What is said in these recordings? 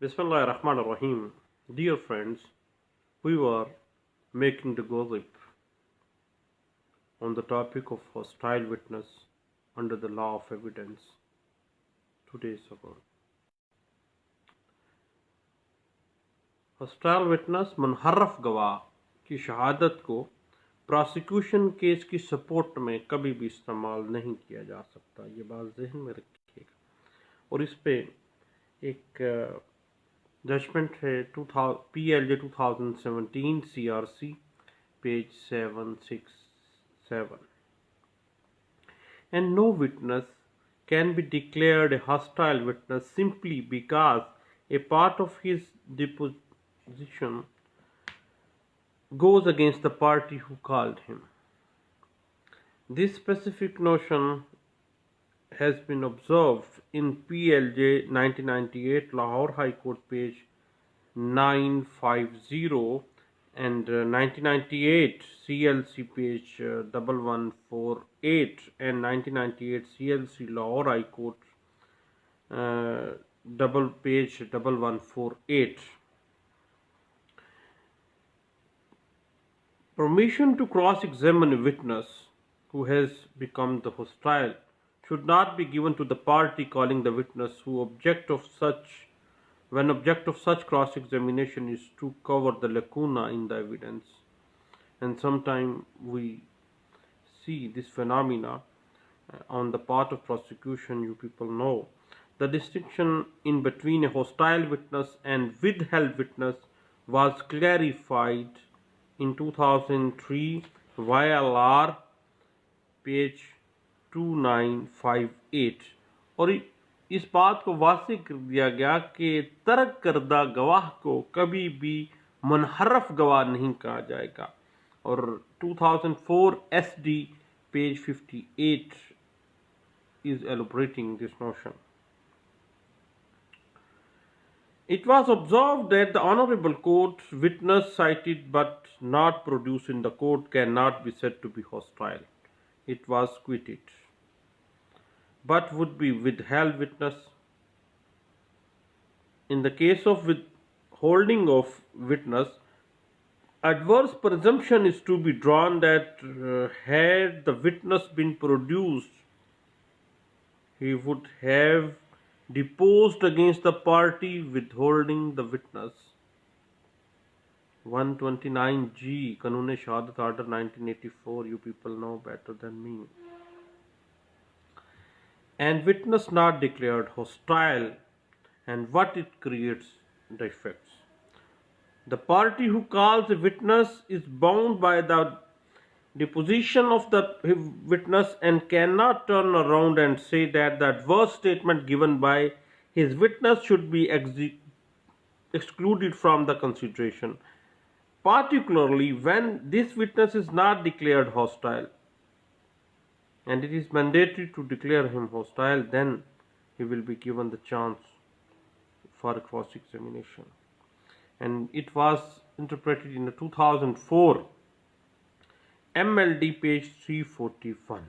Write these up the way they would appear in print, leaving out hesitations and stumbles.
Bismillah ar-Rahman ar-Rahim. Dear friends, we were making the gossip on the topic of hostile witness under the law of evidence 2 days ago. Hostile witness मुनहरफ गवाह की शहादत को prosecution case की support में कभी भी इस्तेमाल नहीं किया जा सकता, ये बात जहन में रखिएगा। और इस पे एक जजमेंट है PLJ 2017 CRC page 767, and no witness can be declared a hostile witness simply because a part of his deposition goes against the party who called him. This specific notion has been observed in PLJ 1998 Lahore High Court page 950 and 1998 CLC page 1148 and 1998 CLC Lahore High Court page 1148. Permission to cross-examine a witness who has become the hostile should not be given to the party calling the witness when object of such cross-examination is to cover the lacuna in the evidence. And sometimes we see this phenomena on the part of prosecution. You people know the distinction in between a hostile witness and withheld witness was clarified in 2003 YLR page 2958, और इस बात को वाज़ेह कर दिया गया कि तर्क करदा गवाह को कभी भी मुनहरफ गवाह नहीं कहा जाएगा। और 2004 SD page 58 is elaborating this notion. It was observed that the Honorable Court witness cited but not produced in the court cannot be said to be hostile. It was quitted, but would be withheld witness. In the case of withholding of witness, adverse presumption is to be drawn that had the witness been produced, he would have deposed against the party withholding the witness. 129G Kanun Shahadat Order 1984, you people know better than me. And witness not declared hostile, and what it creates the effects. The party who calls a witness is bound by the deposition of the witness and cannot turn around and say that the adverse statement given by his witness should be excluded from the consideration, particularly when this witness is not declared hostile, and it is mandatory to declare him hostile. Then he will be given the chance for cross-examination. And it was interpreted in the 2004 MLD page 341.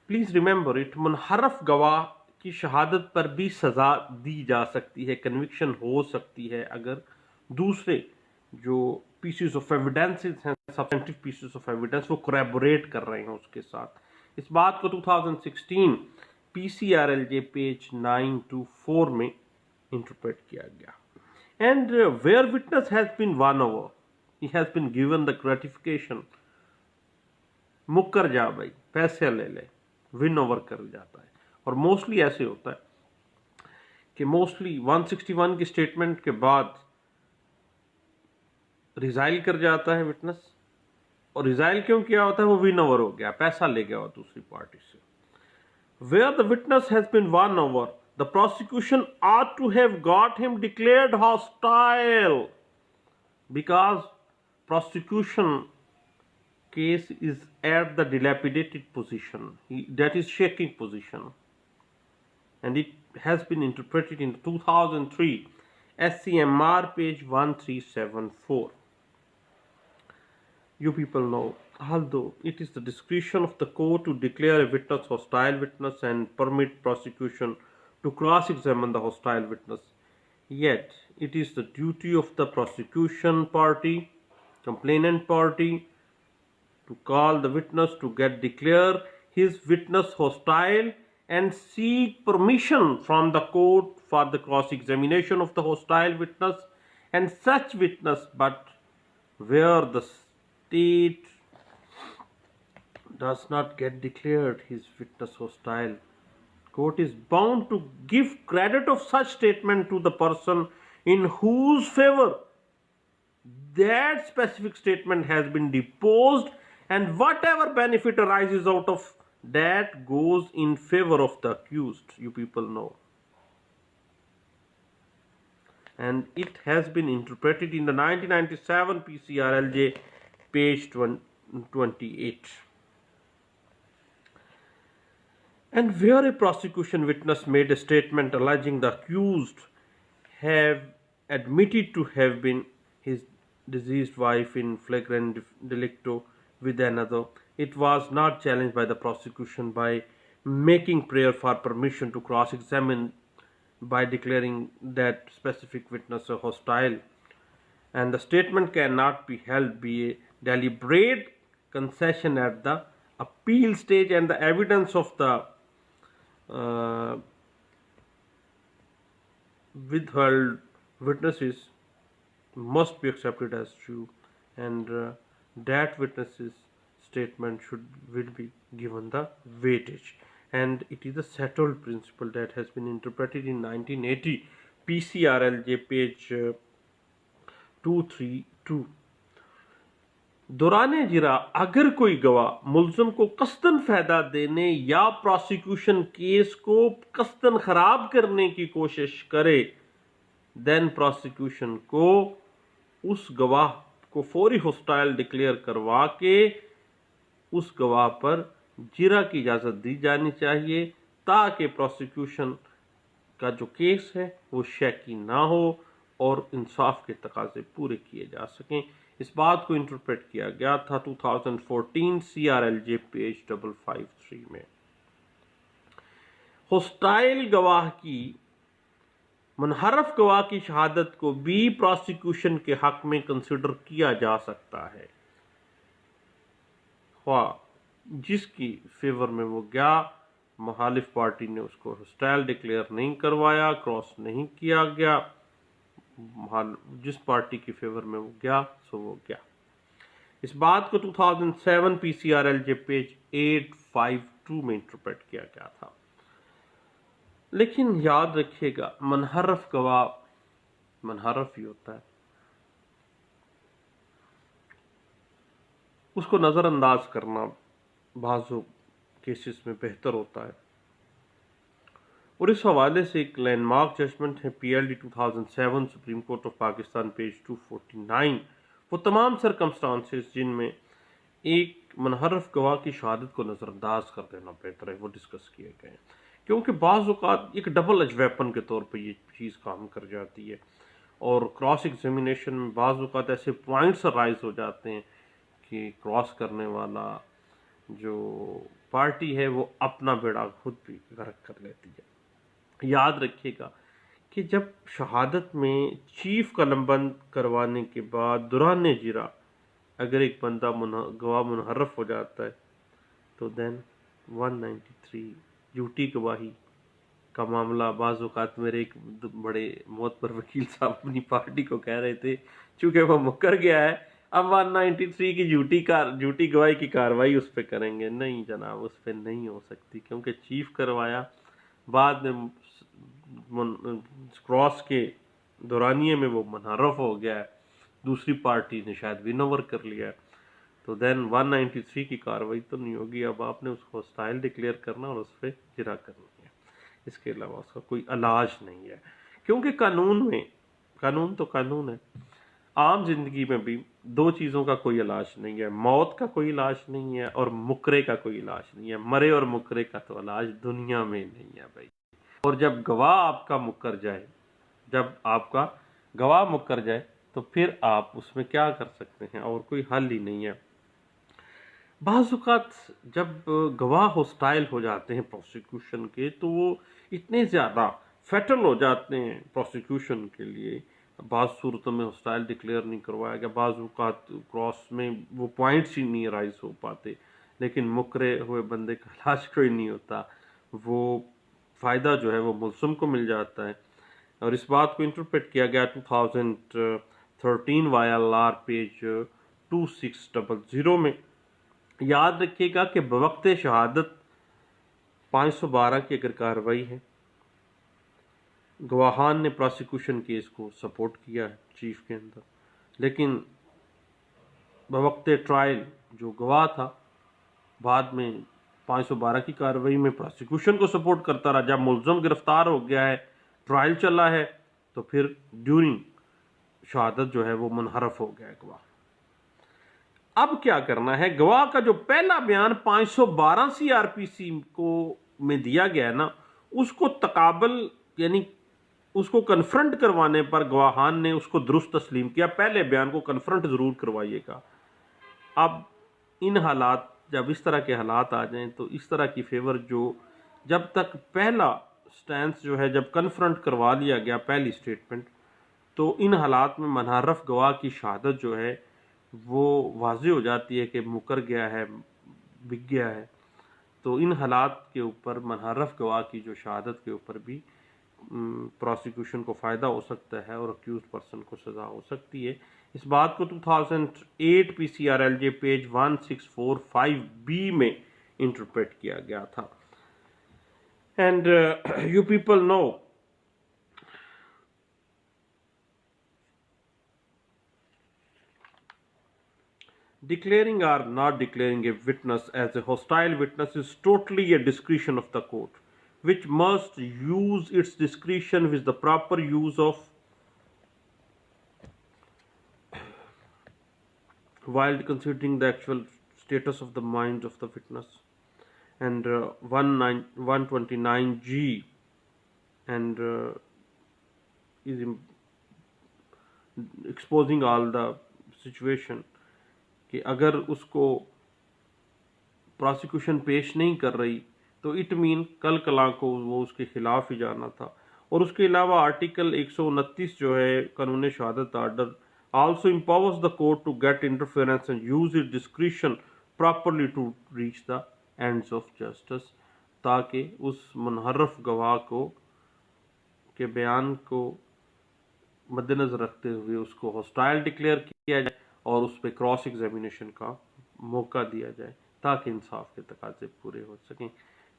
Please remember it, मुनहरफ गवाह की शहादत पर भी सज़ा दी जा सकती है, conviction हो सकती है अगर दूसरे जो पीसेस ऑफ एविडेंसेस हैं, सब्सटेंटिव पीसेस ऑफ एविडेंस, वो कोरैबोरेट कर रहे हैं उसके साथ। इस बात को 2016 PCRLJ पेज 924 में इंटरप्रेट किया गया। And where witness has been won over, he has been given the gratification, मुकर जा भाई, पैसे ले ले, विन ओवर कर जाता है। और मोस्टली ऐसे होता है कि मोस्टली 161 की स्टेटमेंट के बाद रिजाइल कर जाता है विटनेस, और रिजाइल क्यों किया होता है, वो विन ओवर हो गया, पैसा ले गया हो दूसरी पार्टी से। Where the witness has been won over, the prosecution ought to have got him declared hostile, because prosecution case is at the dilapidated position, that is shaking position, and it has been interpreted in 2003 SCMR page 1374. You people know, although it is the discretion of the court to declare a witness hostile witness and permit prosecution to cross-examine the hostile witness. Yet, it is the duty of the prosecution party, complainant party, to call the witness to declare his witness hostile and seek permission from the court for the cross-examination of the hostile witness and such witness, but where the state does not get declared his witness hostile, court is bound to give credit of such statement to the person in whose favor that specific statement has been deposed, and whatever benefit arises out of that goes in favor of the accused. You people know. And it has been interpreted in the 1997 PCRLJ page 28. And where a prosecution witness made a statement alleging the accused have admitted to have been his deceased wife in flagrant delicto with another, it was not challenged by the prosecution by making prayer for permission to cross-examine by declaring that specific witness a hostile, and the statement cannot be held be a deliberate concession at the appeal stage, and the evidence of the withheld witnesses must be accepted as true, and that witness's statement will be given the weightage. And it is a settled principle that has been interpreted in 1980 PCRLJ page 232. दौरान जिरा अगर कोई गवाह मुल्ज़म को कस्तन फ़ायदा देने या prosecution case को कस्तन ख़राब करने की कोशिश करे, देन प्रोसिक्यूशन को उस गवाह को फौरी हॉस्टाइल डिक्लेयर करवा के उस गवाह पर जिरा की इजाज़त दी जानी चाहिए, ताकि प्रोसिक्यूशन का जो केस है वो शैकी ना हो और इंसाफ के तकाजे पूरे किए जा सकें। इस बात को इंटरप्रेट किया गया था 2014 CRLJ पेज 553 में। हॉस्टाइल गवाह की मुनहरफ गवाह की शहादत को भी प्रोसिक्यूशन के हक में कंसिडर किया जा सकता है, जिसकी फेवर में वो गया, मुखालिफ पार्टी ने उसको हॉस्टाइल डिक्लेयर नहीं करवाया, क्रॉस नहीं किया गया, जिस पार्टी की फेवर में वो गया सो वो गया। इस बात को 2007 PCRLJ पेज 852 में इंटरप्रेट किया गया था। लेकिन याद रखिएगा, मुनहरफ गवाह मुनहरफ ही होता है, उसको नज़रअंदाज करना बाज़ों केसेस में बेहतर होता है। और इस हवाले से एक लैंडमार्क जजमेंट है PLD 2007 supreme court of Pakistan page 249। वो तमाम सरकमस्टांसेस जिनमें एक मुनहरफ गवाह की शहादत को नज़रअंदाज कर देना बेहतर है, वो डिस्कस किए गए हैं, क्योंकि बाज़ औक़ात एक डबल एज वेपन के तौर पर ये चीज़ काम कर जाती है। और क्रॉस एग्जामिनेशन में बाज़ औक़ात ऐसे पॉइंट्स राइज हो जाते हैं कि क्रॉस करने वाला जो पार्टी है वो अपना बेड़ा खुद भी गर्क कर लेती है। याद रखिएगा कि जब शहादत में चीफ कलमबंद करवाने के बाद दौरान जिरा अगर एक बंदा गवाह मुनहरफ हो जाता है तो देन 193 झूठी गवाही का मामला, बाज़ औक़ात मेरे एक बड़े मोहतबर वकील साहब अपनी पार्टी को कह रहे थे, चूँकि वह मुकर गया है अब 193 की झूठी गवाही की कार्रवाई उस पर करेंगे। नहीं जनाब, उस पर नहीं हो सकती, क्योंकि चीफ करवाया, बाद में क्रॉस के दौरानिए में वो मुनहरफ हो गया है, दूसरी पार्टी ने शायद विन ओवर कर लिया है, तो देन 193 की कार्रवाई तो नहीं होगी। अब आपने उसको हॉस्टाइल डिक्लेयर करना और उस पर जिरा करनी है, इसके अलावा उसका कोई इलाज नहीं है। क्योंकि कानून तो कानून है, आम जिंदगी में भी दो चीज़ों का कोई इलाज नहीं है, मौत का कोई इलाज नहीं है और मुकरे का कोई इलाज नहीं है। मरे और मुकरे का तो इलाज दुनिया में नहीं है भाई। और जब आपका गवाह मुकर जाए तो फिर आप उसमें क्या कर सकते हैं, और कोई हल ही नहीं है। بعض اوقات جب گواہ ہوسٹائل ہو جاتے ہیں پروسیکیوشن کے تو وہ اتنے زیادہ فیٹل ہو جاتے ہیں پروسیکیوشن کے لیے، بعض صورتوں میں ہوسٹائل ڈکلیئر نہیں کروایا گیا، بعض اوقات کراس میں وہ پوائنٹس ہی نہیں رائز ہو پاتے، لیکن مکرے ہوئے بندے کا علاج کوئی نہیں ہوتا، وہ فائدہ جو ہے وہ ملزم کو مل جاتا ہے۔ اور اس بات کو انٹرپریٹ کیا گیا 2013 YLR پیج 2600 میں۔ یاد رکھیے گا کہ بوقت شہادت 512 کی اگر کارروائی ہے، گواہان نے پروسیکیوشن کیس کو سپورٹ کیا ہے چیف کے اندر، لیکن بوقت ٹرائل جو گواہ تھا بعد میں 512 کی کارروائی میں پروسیکیوشن کو سپورٹ کرتا رہا۔ جب ملزم گرفتار ہو گیا ہے، ٹرائل چلا ہے، تو پھر ڈیورنگ شہادت جو ہے وہ منحرف ہو گیا ہے گواہ۔ اب کیا کرنا ہے؟ گواہ کا جو پہلا بیان 512 CRPC کو میں دیا گیا ہے نا، اس کو تقابل یعنی اس کو کنفرنٹ کروانے پر گواہان نے اس کو درست تسلیم کیا۔ پہلے بیان کو کنفرنٹ ضرور کروائیے گا۔ اب ان حالات جب اس طرح کے حالات آ جائیں تو اس طرح کی فیور جو جب تک پہلا سٹینس جو ہے جب کنفرنٹ کروا لیا گیا پہلی سٹیٹمنٹ، تو ان حالات میں منحرف گواہ کی شہادت جو ہے وہ واضح ہو جاتی ہے کہ مکر گیا ہے، بک گیا ہے۔ تو ان حالات کے اوپر منحرف گواہ کی جو شہادت کے اوپر بھی پروسیکیوشن کو فائدہ ہو سکتا ہے اور اکیوزڈ پرسن کو سزا ہو سکتی ہے۔ اس بات کو 2008 PCRLJ پیج 1645B میں انٹرپریٹ کیا گیا تھا۔ And you people know declaring or not declaring a witness as a hostile witness is totally a discretion of the court, which must use its discretion with the proper use of while considering the actual status of the mind of the witness. And 129G and is exposing all the situation کہ اگر اس کو prosecution پیش نہیں کر رہی تو it mean کل کلاں کو وہ اس کے خلاف ہی جانا تھا۔ اور اس کے علاوہ آرٹیکل 129 جو ہے قانون شہادت order also empowers the court to get interference and use it discretion properly to reach the ends of justice, تاکہ اس منحرف گواہ کو کے بیان کو مد نظر رکھتے ہوئے اس کو ہاسٹائل ڈکلیئر کیا جائے اور اس پہ کراس ایگزامینیشن کا موقع دیا جائے تاکہ انصاف کے تقاضے پورے ہو سکیں۔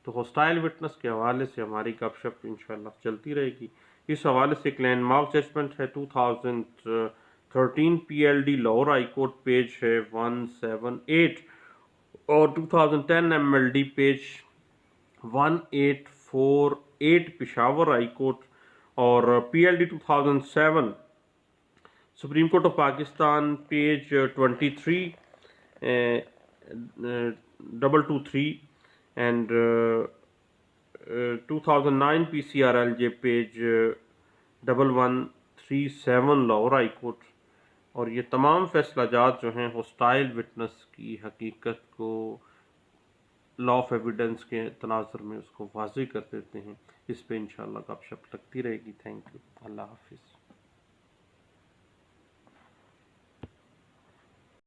تو ہاسٹائل وٹنس کے حوالے سے ہماری گپ شپ انشاءاللہ چلتی رہے گی۔ اس حوالے سے ایک لینڈ مارک ججمنٹ ہے 2013 PLD Lahore high court page ہے 178 اور 2010 MLD page 1848 Peshawar high court اور PLD 2007 supreme court of Pakistan page 23223 and 2009 PCRLJ page 1137 Lahore high court. اور یہ تمام فیصلہ جات جو ہیں ہاسٹائل وٹنس کی حقیقت کو لا آف ایویڈنس کے تناظر میں اس کو واضح کر دیتے ہیں۔ اس پہ انشاءاللہ گپ شپ لگتی رہے گی۔ تھینک یو، اللہ حافظ۔